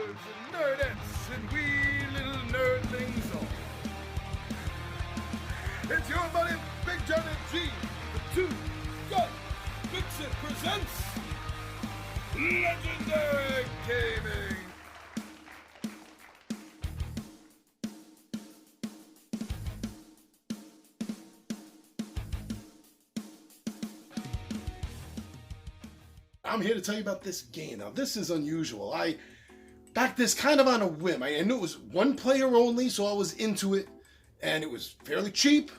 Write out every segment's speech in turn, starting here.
nerds and nerdettes and wee little nerdlings all. It's your buddy Big John and G, the two gut Pixie presents Legendary Gaming. I'm here to tell you about this game. Now, this is unusual. I backed this kind of on a whim. I knew it was one player only, so I was into it. And it was fairly cheap,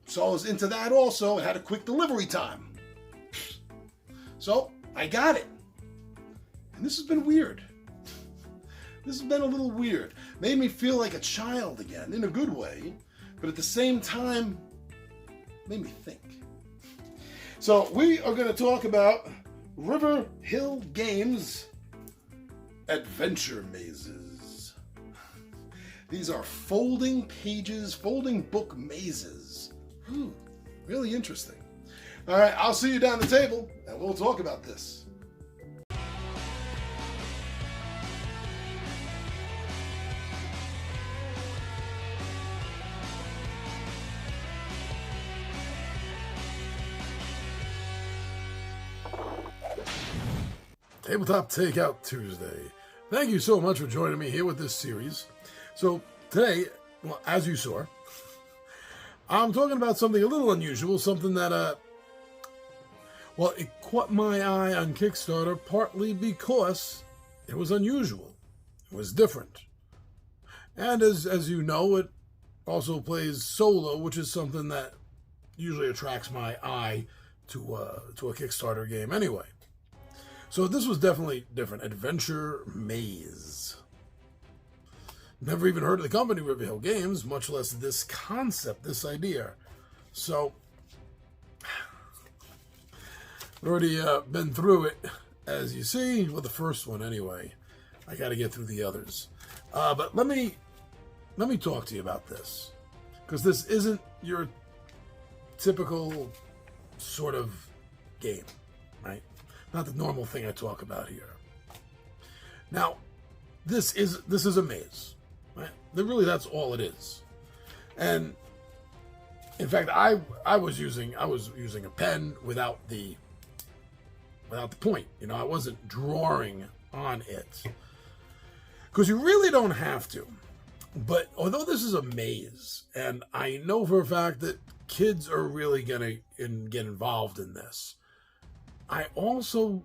so I was into that also. It had a quick delivery time. So, I got it. And this has been weird. This has been a little weird. Made me feel like a child again, in a good way. But at the same time, made me think. So, we are going to talk about River Hill Games Adventure Mazes. These are folding pages, folding book mazes. Really interesting. All right, I'll see you down the table and we'll talk about this. Tabletop Takeout Tuesday. Thank you so much for joining me here with this series. So today, well, as you saw, I'm talking about something a little unusual, something that, well, it caught my eye on Kickstarter partly because it was unusual. It was different. And as you know, it also plays solo, which is something that usually attracts my eye to a Kickstarter game anyway. So this was definitely different. Adventure Maze. Never even heard of the company River Hill Games, much less this concept, this idea. So, I've already been through it, as you see. Well, the first one anyway. I got to get through the others. But let me talk to you about this, because this isn't your typical sort of game, right? Not the normal thing I talk about here. Now, this is a maze, right? Really, that's all it is. And in fact, I was using a pen without the point. You know, I wasn't drawing on it because you really don't have to. But although this is a maze, and I know for a fact that kids are really gonna get involved in this, I also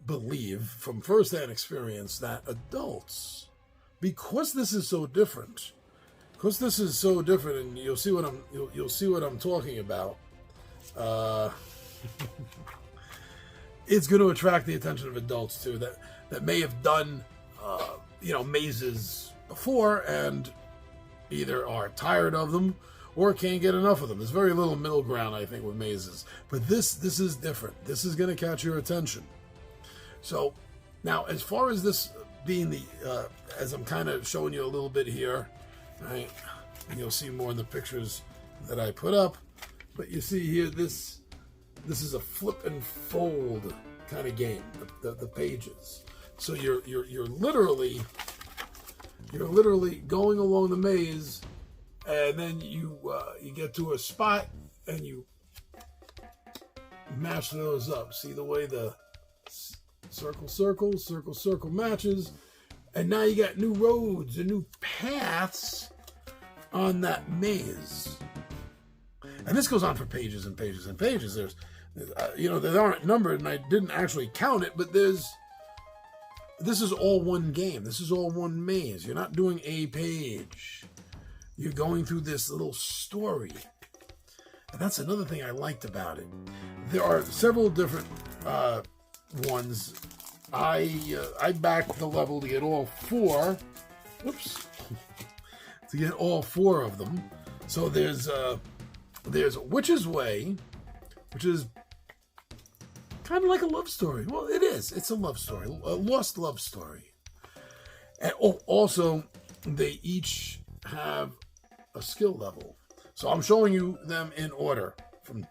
believe from first-hand experience that adults, because this is so different, and you'll see what I'm talking about. It's going to attract the attention of adults too, that may have done mazes before and either are tired of them or can't get enough of them. There's very little middle ground, I think, with mazes. But this is different. This is going to catch your attention. So, now, as far as this being the, as I'm kind of showing you a little bit here, right, and you'll see more in the pictures that I put up, but you see here, this is a flip and fold kind of game, the pages. So you're literally going along the maze, and then you get to a spot and you match those up. See the way the circle matches, and now you got new roads and new paths on that maze. And this goes on for pages and pages and pages. There's they aren't numbered, and I didn't actually count it, but this is all one game. This is all one maze. You're not doing a page. You're going through this little story. And that's another thing I liked about it. There are several different ones. I backed the level to get all four. Whoops. To get all four of them. So there's Witch's Way, which is kind of like a love story. Well, it is. It's a love story. A lost love story. And also, they each have a skill level. So I'm showing you them in order from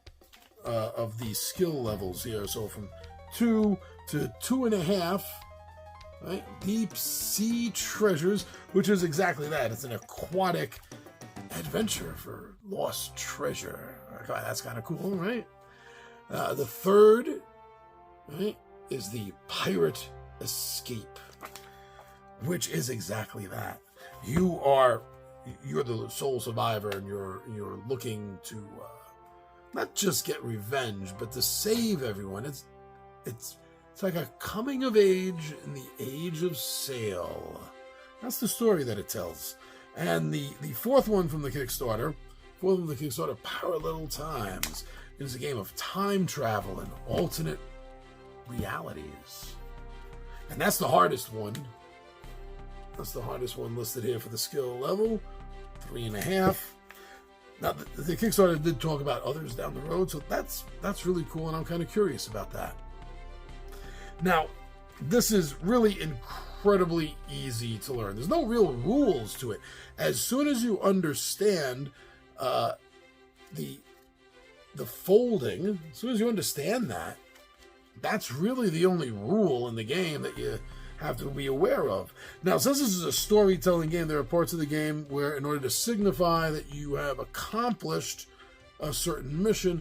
of these skill levels here. So from 2 to 2.5 right? Deep Sea Treasures, which is exactly that. It's an aquatic adventure for lost treasure. That's kind of cool, right? The third, right, is the Pirate Escape, which is exactly that. You're the sole survivor, and you're looking to not just get revenge, but to save everyone. It's like a coming of age in the age of sail. That's the story that it tells. And the fourth one from the Kickstarter, Parallel Times, is a game of time travel and alternate realities. And that's the hardest one. That's the hardest one listed here for the skill level, 3.5. Now, the Kickstarter did talk about others down the road, so that's really cool, and I'm kind of curious about that. Now, this is really incredibly easy to learn. There's no real rules to it. As soon as you understand the folding, as soon as you understand that, that's really the only rule in the game that you have to be aware of. Now, since this is a storytelling game, there are parts of the game where, in order to signify that you have accomplished a certain mission,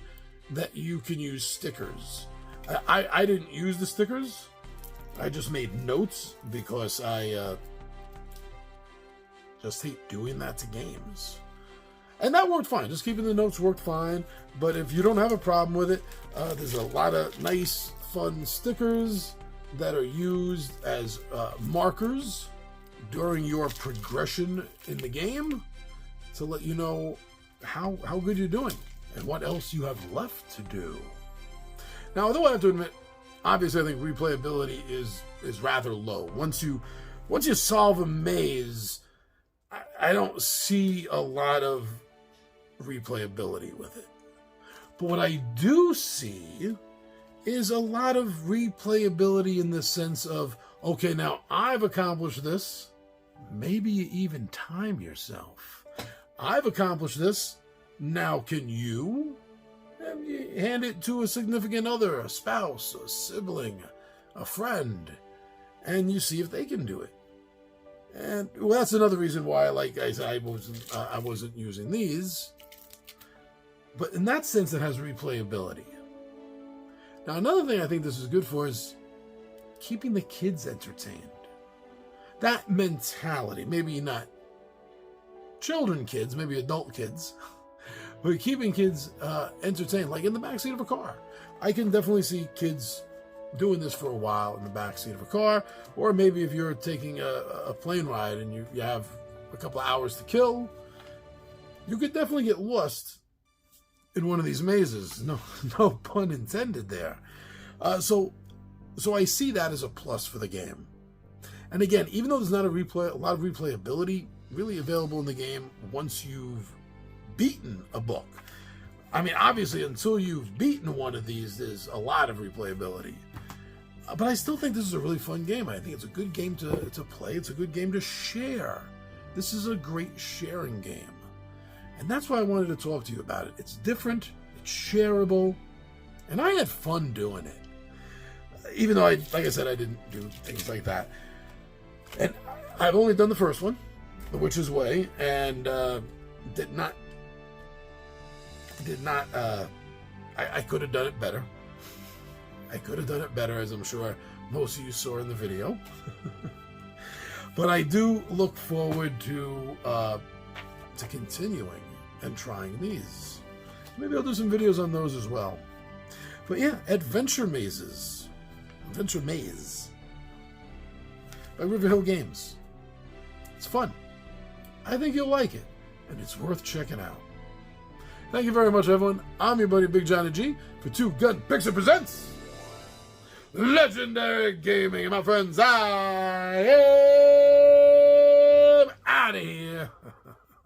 that you can use stickers. I didn't use the stickers. I just made notes because I just hate doing that to games. And that worked fine. Just keeping the notes worked fine. But if you don't have a problem with it, there's a lot of nice, fun stickers that are used as markers during your progression in the game to let you know how good you're doing and what else you have left to do. Now, although I have to admit, obviously I think replayability is rather low. Once you solve a maze, I don't see a lot of replayability with it. But what I do see is a lot of replayability in the sense of, okay, now I've accomplished this. Maybe you even time yourself. I've accomplished this. Now can you? And you hand it to a significant other, a spouse, a sibling, a friend, and you see if they can do it. And well, that's another reason why, like I said, I wasn't using these. But in that sense, it has replayability. Now, another thing I think this is good for is keeping the kids entertained. That mentality, maybe not children kids, maybe adult kids, but keeping kids entertained, like in the backseat of a car. I can definitely see kids doing this for a while in the backseat of a car, or maybe if you're taking a plane ride and you have a couple of hours to kill, you could definitely get lost in one of these mazes. No pun intended there. So I see that as a plus for the game. And again, even though there's not a lot of replayability really available in the game once you've beaten a book. I mean, obviously, until you've beaten one of these, there's a lot of replayability. But I still think this is a really fun game. I think it's a good game to play. It's a good game to share. This is a great sharing game. And that's why I wanted to talk to you about it. It's different, it's shareable, and I had fun doing it. Even though, like I said, I didn't do things like that. And I've only done the first one, The Witch's Way, and did not. I could have done it better. I could have done it better, as I'm sure most of you saw in the video. But I do look forward to continuing and trying these. Maybe I'll do some videos on those as well. But yeah, Adventure Maze by Riverhill Games. It's fun. I think you'll like it, and it's worth checking out. Thank you very much, everyone. I'm your buddy Big Johnny G for Two Gun Pixie Presents Legendary Gaming. And my friends, I